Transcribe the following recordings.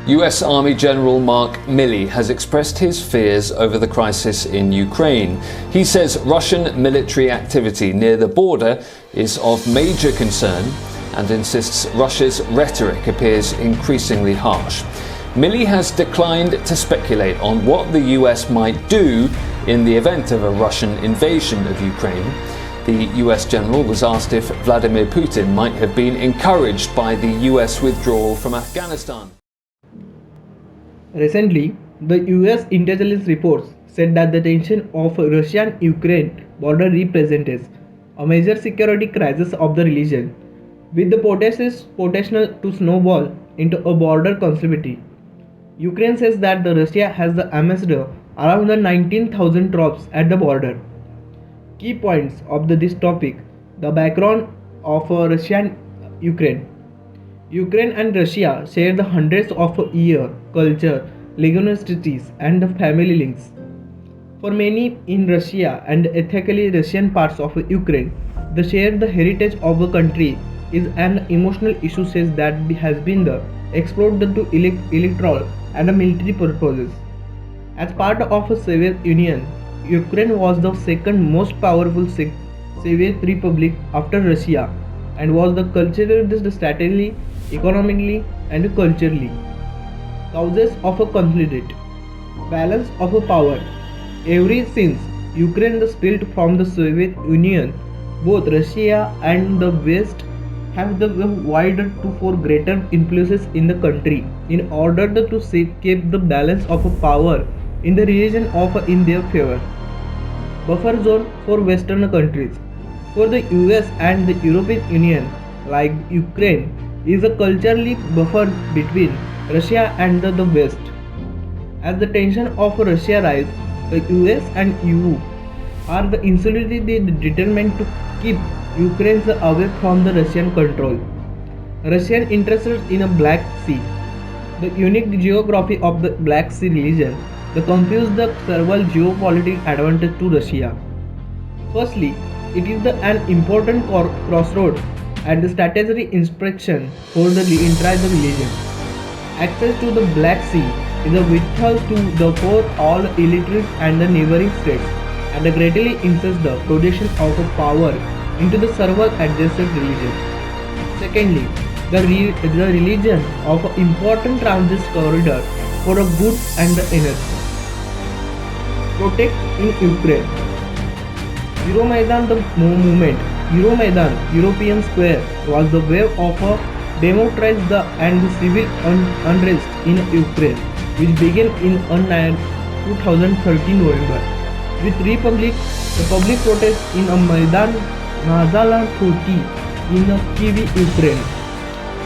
US Army General Mark Milley has expressed his fears over the crisis in Ukraine. He says Russian military activity near the border is of major concern and insists Russia's rhetoric appears increasingly harsh. Milley has declined to speculate on what the US might do in the event of a Russian invasion of Ukraine. The US general was asked if Vladimir Putin might have been encouraged by the US withdrawal from Afghanistan. Recently, the US intelligence reports said that the tension of Russian-Ukraine border represents a major security crisis of the region, with the potential to snowball into a border conflict. Ukraine says that the Russia has amassed around 19,000 troops at the border. Key points of this topic: the background of Russia-Ukraine. Ukraine and Russia share the hundreds of years, culture, linguistics, and family links. For many in Russia and ethnically Russian parts of Ukraine, the shared heritage of a country is an emotional issue says that has been explored to electoral and military purposes. As part of a Soviet Union, Ukraine was the second most powerful Soviet republic after Russia and was culturally, strategically, economically, and culturally. Causes of a conflict. Balance of a power. Ever since Ukraine split from the Soviet Union, both Russia and the West have wider for greater influences in the country in order to keep the balance of power in the region in their favor. Buffer zone for Western countries. For the US and the European Union, like Ukraine, is a culturally buffer between Russia and the West. As the tension of Russia rise, the US and EU are insularly determined to keep Ukraine away from the Russian control. Russian interests in a Black Sea. The unique geography of the Black Sea region confers the several geopolitical advantage to Russia. Firstly, it is an important crossroad and the strategic inspection for the entire region. Access to the Black Sea is vital for all illiterate and the neighboring states and greatly increases the production of power into the several adjacent regions. Secondly, the region of important transit corridor for goods and the energy. Protect in Ukraine. Euromaidan the movement. Euromaidan, European Square, was the wave of a democratized and civil unrest in Ukraine, which began in 2013 November, with the public protests in a Maidan Nazala 40 in Kyiv, Ukraine.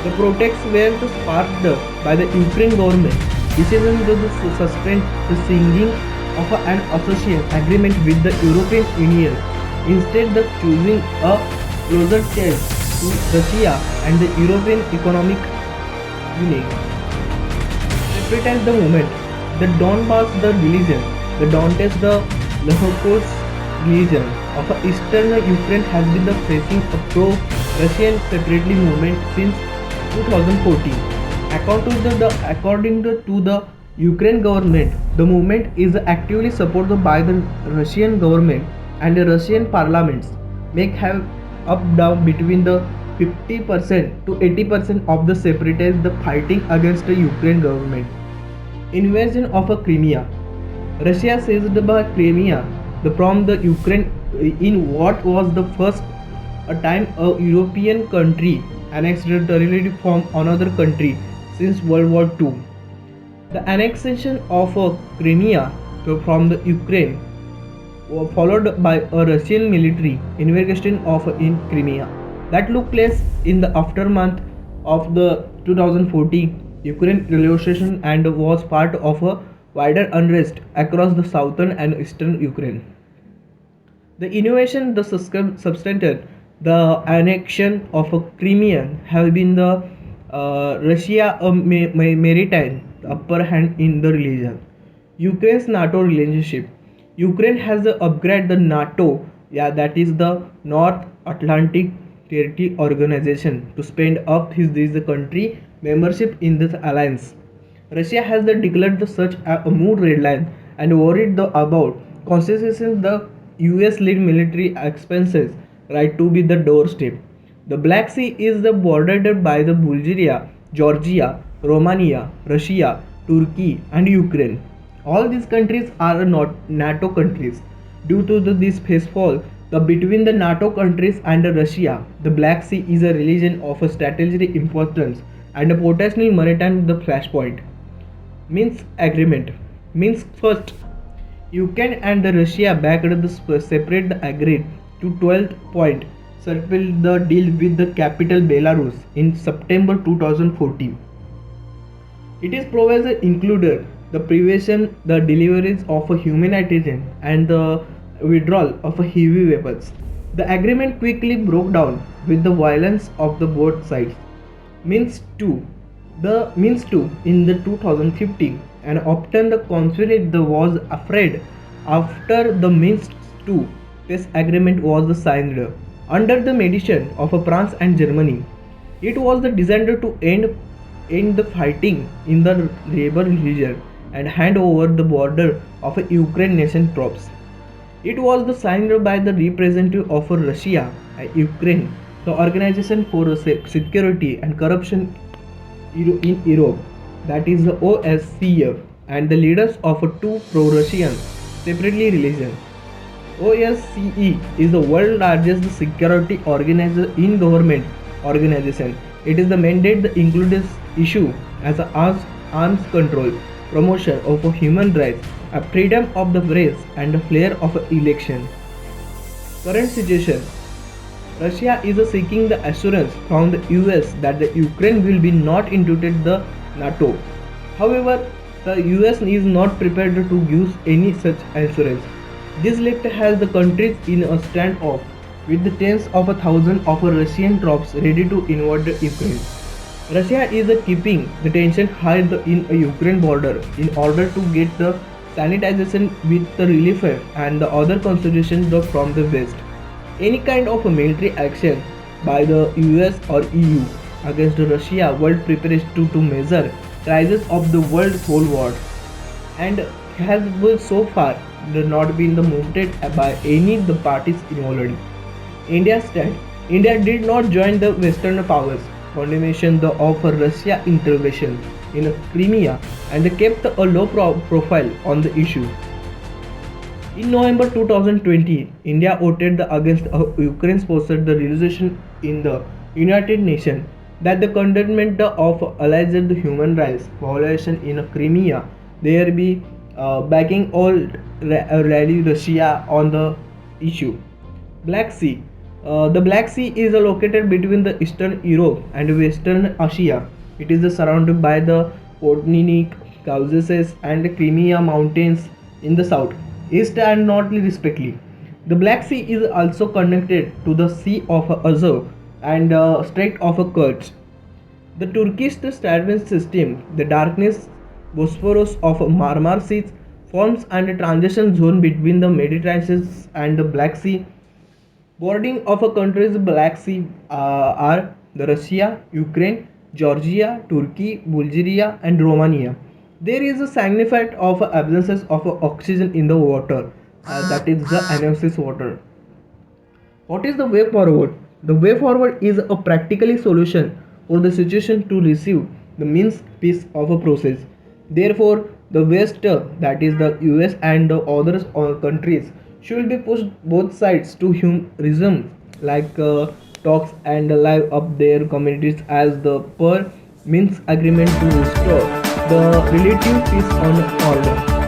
The protests were sparked by the Ukraine government decision to suspend the signing of an association agreement with the European Union, instead of choosing a closer ties to Russia and the European Economic Union. Separate the movement, the Donbass the religion, the Donetsk the Luhansk region of eastern Ukraine has been facing a pro-Russian separately movement since 2014. According to the Ukraine government, the movement is actively supported by the Russian government and the Russian parliaments, make have up down between the 50% to 80% of the separatists fighting against the Ukraine government. Invasion of Crimea. Russia seized by Crimea from the Ukraine in what was the first time a European country annexed territory from another country since World War II. The annexation of Crimea from the Ukraine was followed by a Russian military invasion in Crimea that took place in the aftermath of the 2014 Ukraine revolution and was part of a wider unrest across the southern and eastern Ukraine. The innovation substantive the annexion of Crimea have been the Russia maritime upper hand in the region. Ukraine's NATO relationship. Ukraine has upgraded the NATO, that is the North Atlantic Treaty Organization, to spend up his country membership in this alliance. Russia has declared such a mood red line and worried about consequences the US-led military expenses right to be the doorstep. The Black Sea is bordered by the Bulgaria, Georgia, Romania, Russia, Turkey, and Ukraine. All these countries are not NATO countries. Due to this phasefall between the NATO countries and Russia, the Black Sea is a region of a strategic importance and a potential maritime the flashpoint. Minsk agreement. Minsk first. Ukraine and the Russia backed the separate agreed to 12th point settle the deal with the capital Belarus in September 2014. It is provision included the prevention, the deliveries of a humanitarian and the withdrawal of a heavy weapons. The agreement quickly broke down with the violence of the both sides. Minsk 2. The Minsk 2 in the 2015 and often the conflict was afraid after the Minsk 2 peace agreement was signed under the mediation of France and Germany. It was designed to end the fighting in the rebel region and hand over the border of Ukraine nation troops. It was signed by the representative of Russia and Ukraine, the Organization for Security and Corruption in Europe, that is the OSCE, and the leaders of two pro-Russian separately religions. OSCE is the world's largest security in government organization. It is the mandate that includes issue as arms control, promotion of human rights, a freedom of the press, and the flare of election. Current situation. Russia is seeking the assurance from the US that the Ukraine will be not included the NATO. However, the US is not prepared to give any such assurance. This left has the countries in a standoff with the tens of thousands of Russian troops ready to invade Ukraine. Russia is keeping the tension high in a Ukraine border in order to get the sanitization with the relief and the other considerations from the West. Any kind of military action by the US or EU against Russia world prepares to measure crisis of the world whole world and has so far not been moved by any of the parties involved. India stand. India did not join the Western powers condemnation of Russia intervention in Crimea and kept a low profile on the issue. In November 2020, India voted against Ukraine's sponsored the resolution in the United Nations that the condemnation of alleged human rights violation in Crimea there be backing all rally Russia on the issue. Black Sea. The Black Sea is located between the Eastern Europe and Western Asia. It is surrounded by the Podninic Caucasus and the Crimea Mountains in the south, east and north respectively. The Black Sea is also connected to the Sea of Azov and Strait of Kerch. The Turkish surveillance system, the darkness Bosphorus of Marmara Sea, forms and transition zone between the Mediterranean and the Black Sea. Bordering of a country's Black Sea are the Russia, Ukraine, Georgia, Turkey, Bulgaria, and Romania. There is a significant of absence of oxygen in the water, that is the anoxic water. What is the way forward? The way forward is a practically solution for the situation to receive the Minsk peace of a process. Therefore, the West, that is the US and the other countries, should be pushed both sides to resume like talks and live up their communities as the per Minsk agreement to restore the relative peace on order.